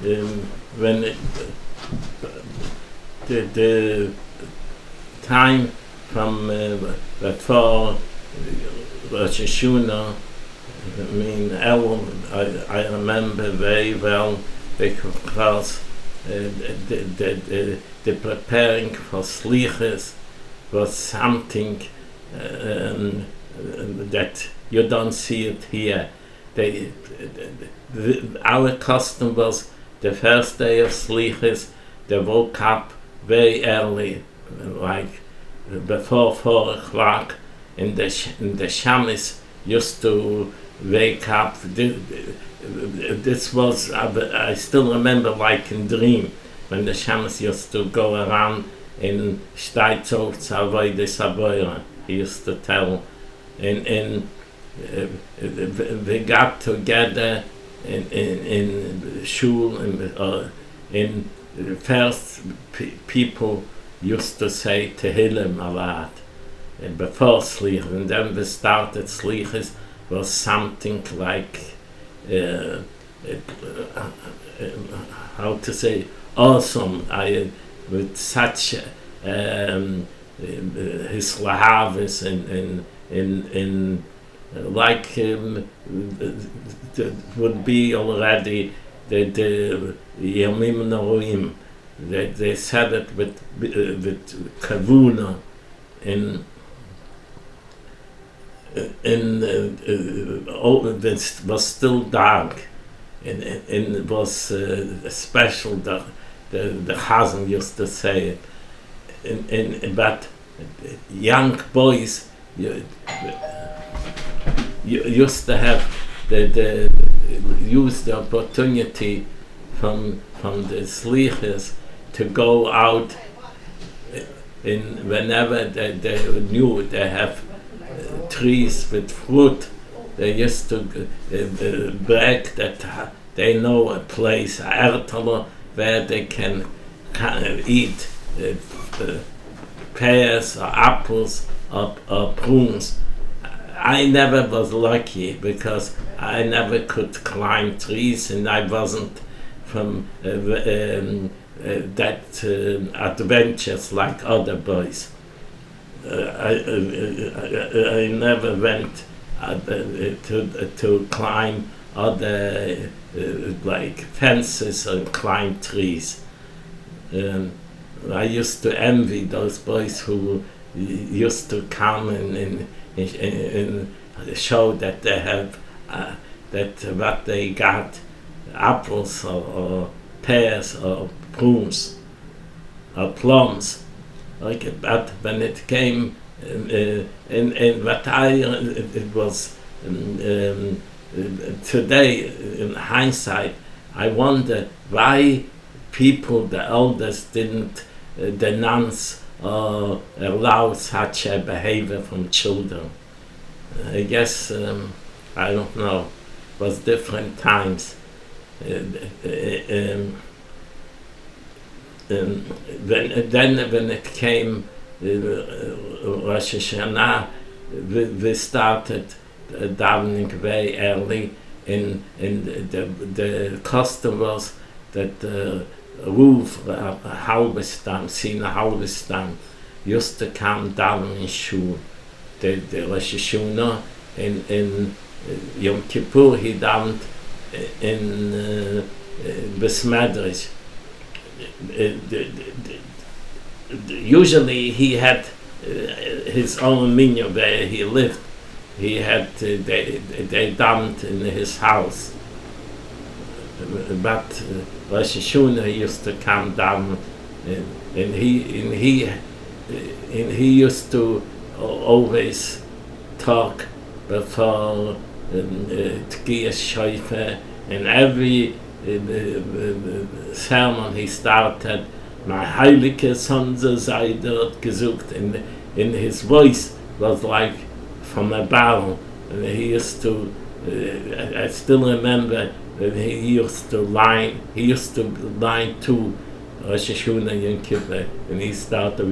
when the time from before Rosh Hashana, I mean, I remember very well because the preparing for Slichas was something that you don't see it here. Our custom was the first day of Slichas, they woke up very early, like before 4 o'clock, and the shamis used to wake up. This was, I still remember like in dream, when the shamis used to go around in Steitzow Avodah Saboira, he used to tell, and we got together in shul, in first people used to say Tehillim a lot before Slichas, and then we started Slichas was something like how to say, awesome. With such his lahavis and like would be already the Yomim Noruim. They said it with kavuna in it was still dark, and it was special. The Chazan used to say it, but young boys you used to have use the opportunity from the slichas to go out in whenever they knew they have trees with fruit. They used to brag that they know a place, Ertler, where they can eat pears or apples or prunes. I never was lucky because I never could climb trees, and I wasn't from that adventures like other boys. I never went to climb other like fences or climb trees. I used to envy those boys who used to come and show that they have that what they got, apples or pears or prunes or plums. Like, but when it came in what it was today in hindsight, I wonder why people, the elders, didn't denounce or allow such a behavior from children. I guess I don't know. It was different times. When it came Rosh Hashana, we started davening very early, and the custom was that Ruf Halbestam, Sina Halbestam, used to come down in shul. The Rosh Hashana in Yom Kippur he davened in Besmedrish. Usually he had his own minyan where he lived. He had they davened in his house, but Rosh Hashana used to come down, and he used to always talk before Tkiyas Shofar, and every sermon he started, "My heilige Sonse sei dort gesucht," and his voice was like from a barrel. And he used to, I still remember that he used to line to Rosh Hashana Yom Kippur, and he started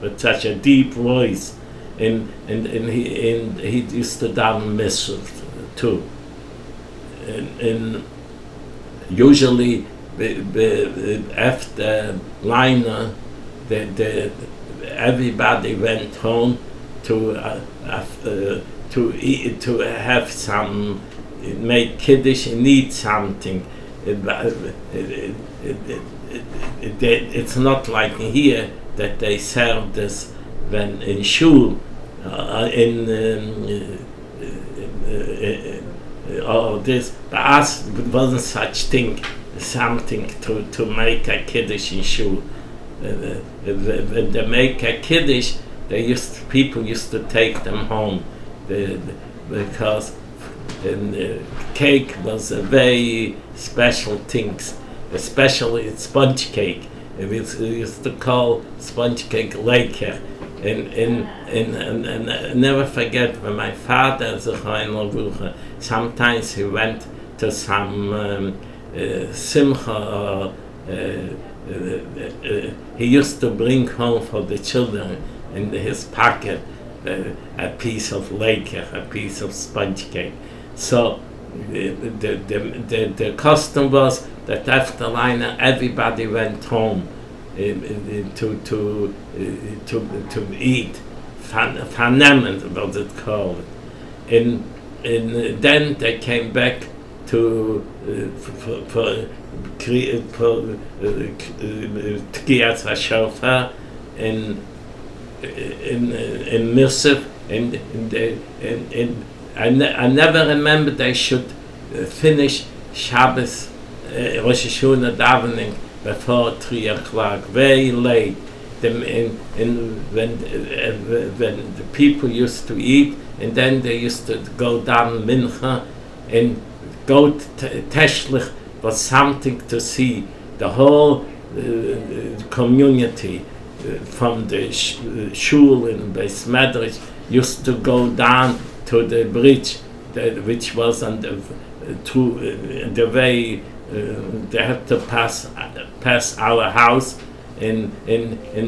with such a deep voice, and he used to daven Mishnah too. in usually after liner, everybody went home to eat, to have some, make kiddush and eat something. It's not like here that they serve this when in shul, or this. But us, it wasn't such thing, something to make a kiddush in shul. When they make a kiddush, people used to take them home, because cake was a very special thing, especially sponge cake. We used to call sponge cake leker. And I never forget when my father, sometimes he went to some simcha, he used to bring home for the children in his pocket a piece of leker, a piece of sponge cake. So the custom was that after liner everybody went home to eat, vernehmen was it called, and then they came back to for Tkiyat HaShofar in Mirsif, and I never remember they should finish Shabbos Rosh Hashana davening before 3 o'clock, very late. When the people used to eat, and then they used to go down Mincha and go to Teshlich, was something to see. The whole community from the shul in Beis Medrash used to go down to the bridge, which was on the way. They had to pass our house, and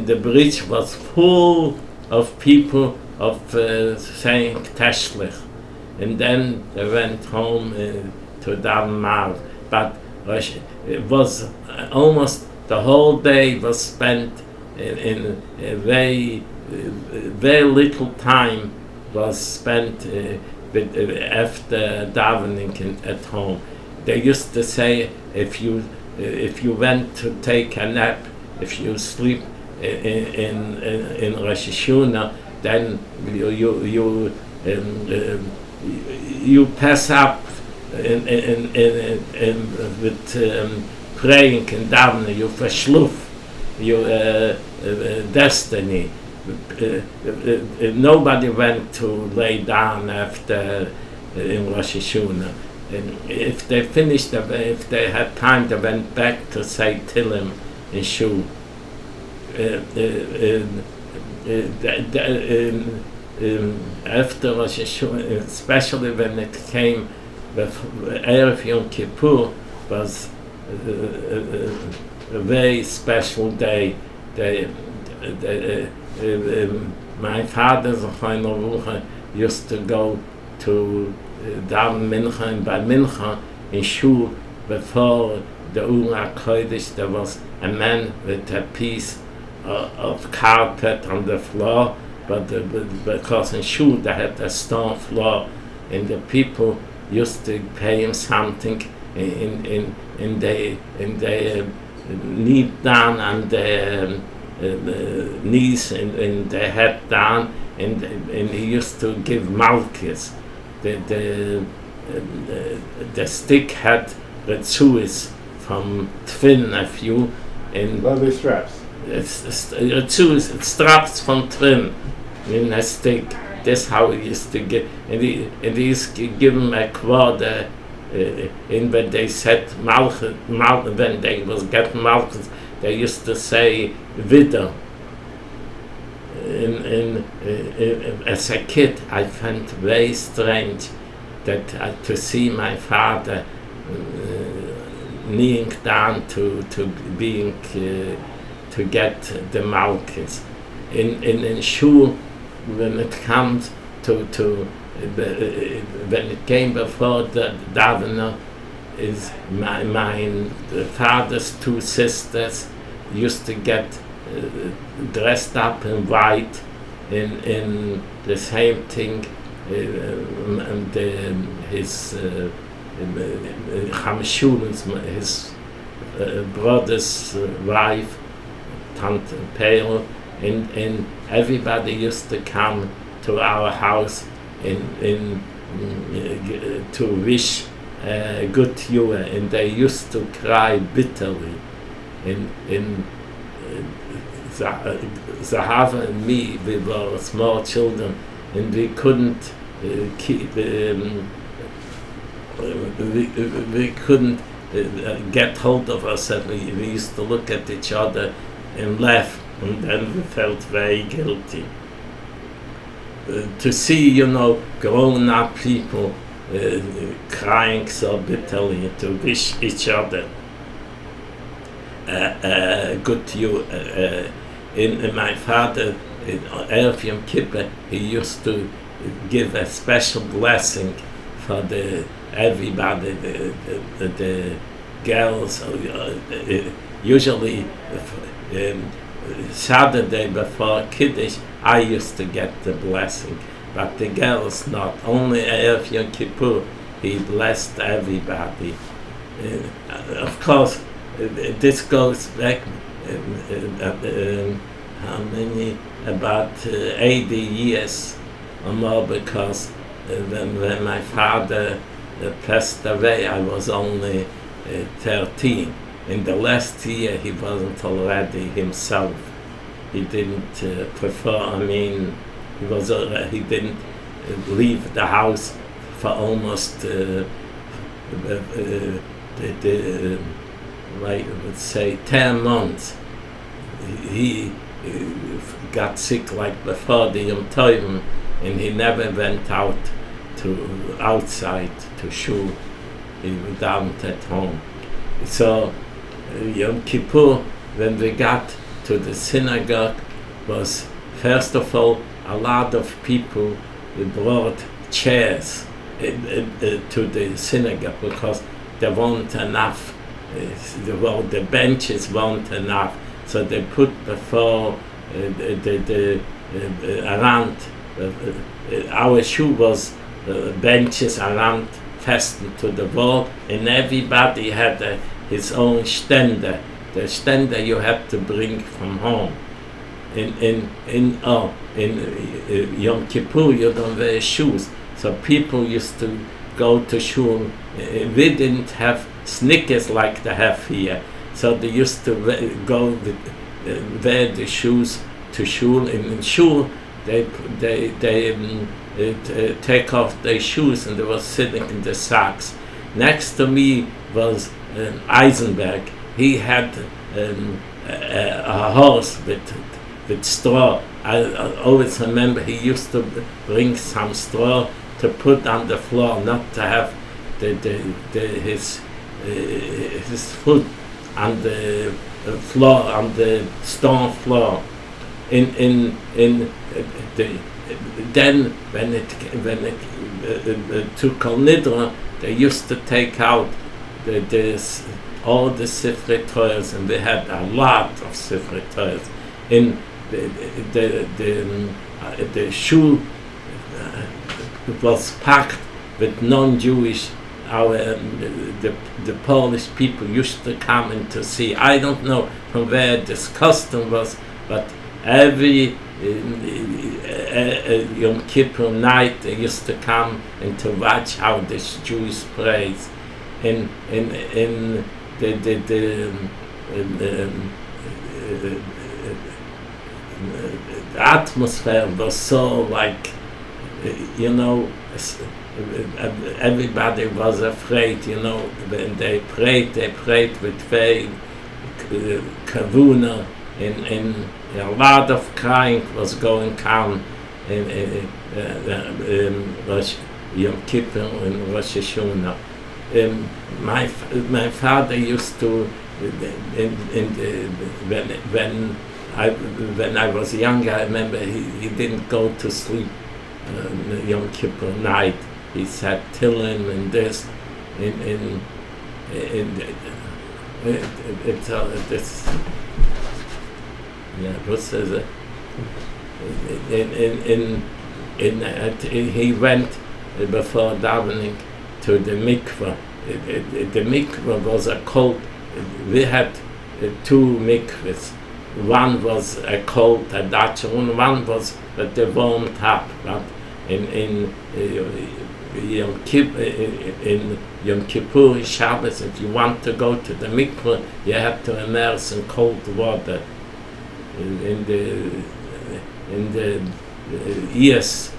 the bridge was full of people of saying Teshlich, and then they went home to Dalmav. But it was almost the whole day was spent in a very little time was spent after davening at home. They used to say, if you went to take a nap, if you sleep in Rosh Hashana, then you pass up with praying and davening. You verschluf your destiny. Nobody went to lay down after in Rosh Hashana. And if they finished, if they had time, they went back to say Tillim in shul. After Rosh Hashana, especially when it came, Erev Yom Kippur was a very special day. My father used to go to daven Mincha, and by Mincha in shul before the Ula Kodesh there was a man with a piece of carpet on the floor, but because in shul they had a stone floor, and the people used to pay him something, and they kneel down on their knees and their head down, and he used to give malchus. The stick had retzuis from twin a few, and leather straps. Retzuis, it straps from twin in a stick. That's how he used to get, and he used to give him a quarter. And when they said malchus, when they was getting malchus, they used to say vidder. As a kid, I found very strange that to see my father kneeling down to get the malchus. In shul, when it comes to when it came before the davener, is my father's two sisters used to get dressed up in white in the same thing, and his Hamshul's, his brother's wife, Tante Pearl, and everybody used to come to our house to wish good year, and they used to cry bitterly. In Zahava and me, we were small children, and we couldn't keep. We couldn't get hold of ourselves. We used to look at each other and laugh, and then we felt very guilty. To see, grown-up people crying so bitterly to wish each other good year. In my father, in Erev Yom Kippur, he used to give a special blessing for everybody, the girls. Usually, Saturday before Kiddush, I used to get the blessing, but the girls not. Only Erev Yom Kippur, he blessed everybody. Of course, this goes back how many? About 80 years or more, because when my father passed away, I was only 13. In the last year, he wasn't already himself. He didn't prefer. He didn't leave the house for almost I would say 10 months. He got sick like before the Yom Tovim, and he never went outside to shul. He was down at home. So Yom Kippur, when we got to the synagogue, was first of all a lot of people brought chairs to the synagogue because there weren't enough. The benches weren't enough, so they put before around our shul was benches around fastened to the wall, and everybody had his own stender. The stender you had to bring from home. In Yom Kippur you don't wear shoes, so people used to go to shul. We didn't have sneakers like they have here, so they used to wear the shoes to shul. And in shul they take off their shoes, and they were sitting in the socks. Next to me was Eisenberg. He had a horse with straw. I always remember he used to bring some straw to put on the floor, not to have his foot on the floor, on the stone floor. Then when it to Kol Nidra, they used to take out all the Sifrei Torahs, and they had a lot of Sifrei Torahs. In the shul was packed with non-Jewish. The Polish people used to come and to see. I don't know from where this custom was, but every Yom Kippur night they used to come and to watch how the Jews prays. In the atmosphere was so like, everybody was afraid, when they prayed with very kavuna, and a lot of crying was going on in Yom Kippur and Rosh Hashana. My father used to, when I was young, I remember he didn't go to sleep Yom Kippur night. He said Tillim and this in this. Yeah, what says it? He went before davening to the mikveh. The mikveh was a cold. We had two mikvehs. One was a cold, a Dutch one. One was at the warm tap. But in Yom Kippur, Shabbos, if you want to go to the mikveh, you have to immerse in cold water. In the years,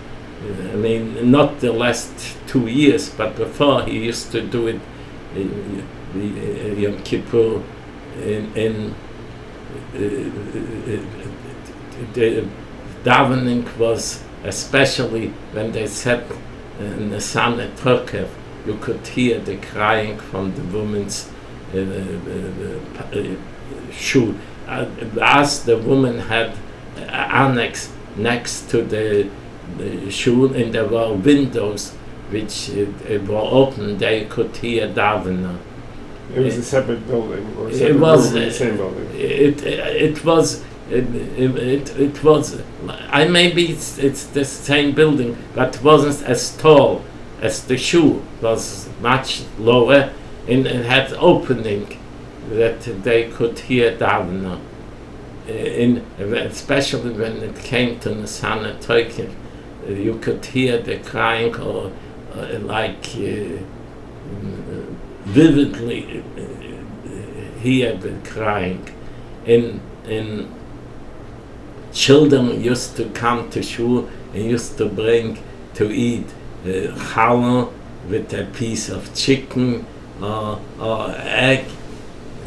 I mean, not the last 2 years, but before he used to do it Yom Kippur in the davening was, especially when they said in the Sana Turkev, you could hear the crying from the woman's shoe. As the woman had annex next to the shul, and there were windows which were open, they could hear davener. It was a separate building, or It was the same building. It was. It was. Maybe it's the same building, but it wasn't as tall as the shul. It was much lower, and it had opening that they could hear davener. Especially when it came to the Sana Turkic, you could hear the crying, or vividly hear the crying. In children used to come to shul and used to bring to eat challah with a piece of chicken or egg,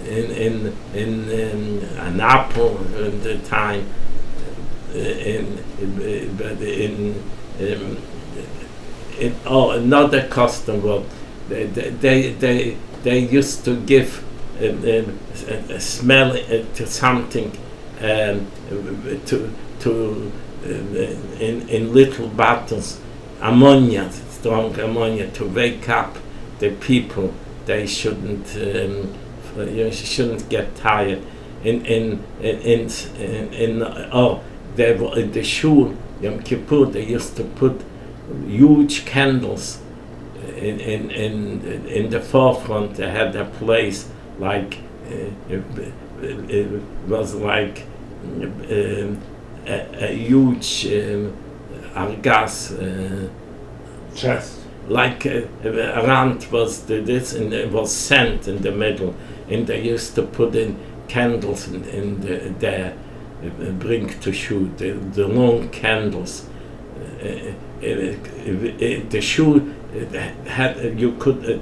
in an apple at the time. Another custom was they used to give a smell to something in little bottles, ammonia, strong ammonia, to wake up the people. They shouldn't get tired. The shul Yom Kippur, they used to put huge candles in the forefront. They had a place like it was like a huge argas chest. Like around was this, and it was sand in the middle, and they used to put in candles there, bring to shoot the long candles. The shoe had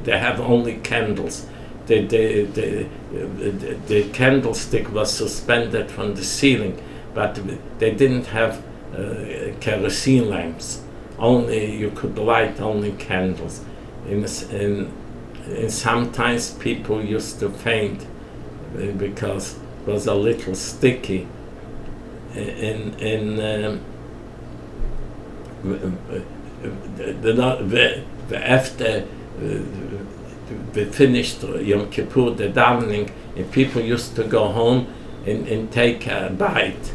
they have only candles. The candlestick was suspended from the ceiling, but they didn't have kerosene lamps. Only you could light only candles. And sometimes people used to faint because it was a little sticky. After we finished Yom Kippur, the davening, and people used to go home and take a bite,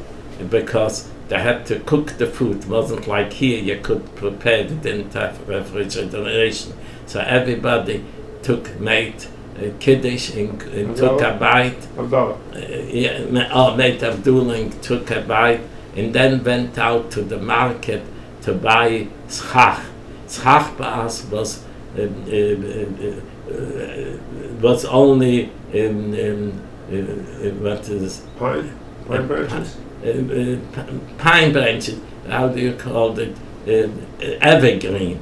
because they had to cook the food. It wasn't like here, you could prepare, they didn't have refrigeration. So everybody made Kiddush and took a bite. Made Abdullah and took a bite, and then went out to the market to buy schach. Schach ba'as was only what is pine branches. Pine branches. How do you call it? Evergreen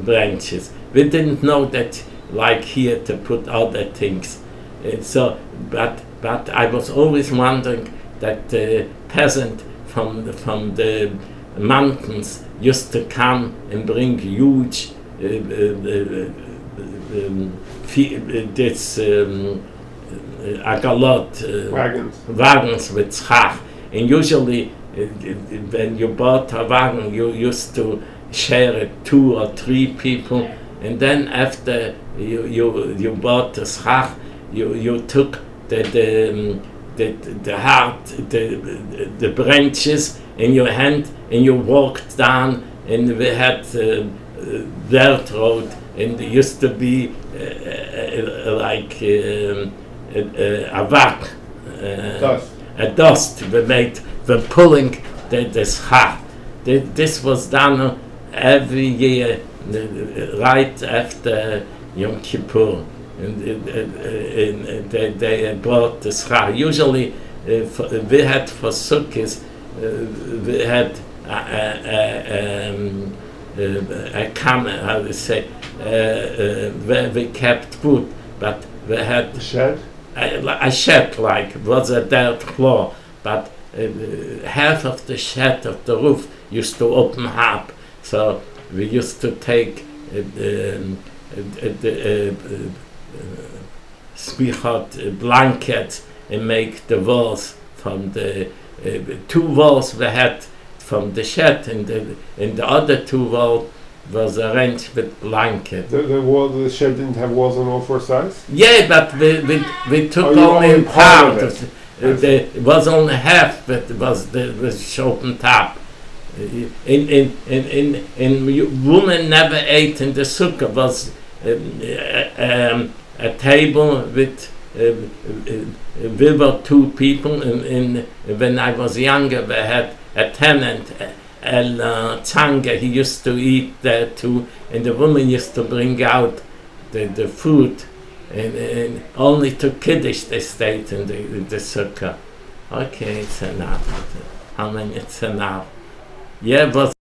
branches. We didn't know that, like here, to put other things. But I was always wondering that the peasant from the mountains used to come and bring huge agalot wagons with schach. And usually when you bought a wagon, you used to share it 2 or 3 people, and then after you bought the schach, you took the heart, the branches in your hand, and you walked down, and we had dirt road, and it used to be like a wak, Dust. a dust. We made the pulling the schach. This was done every year, right after Yom Kippur. And they brought the schach. Usually, we had for Sukkot, we had a camera, how to say, where we kept food, but we had The shed? a shed, like it was a dirt floor, but half of the shed of the roof used to open up, so we used to take Zmigrod blankets and make the walls from the 2 walls we had from the shed, and the other 2 walls was arranged with blankets. The shed didn't have walls on all 4 sides? Yeah, but we took you only only part part of of it. It was only half, but it was open top. Women never ate in the sukkah. Was a table with we were 2 people. When I was younger, we had a tenant, El Tzanga. He used to eat there too, and the woman used to bring out the food, and only to Kiddush they stayed in the sukkah. Okay, it's enough. How many? It's enough. Yeah, but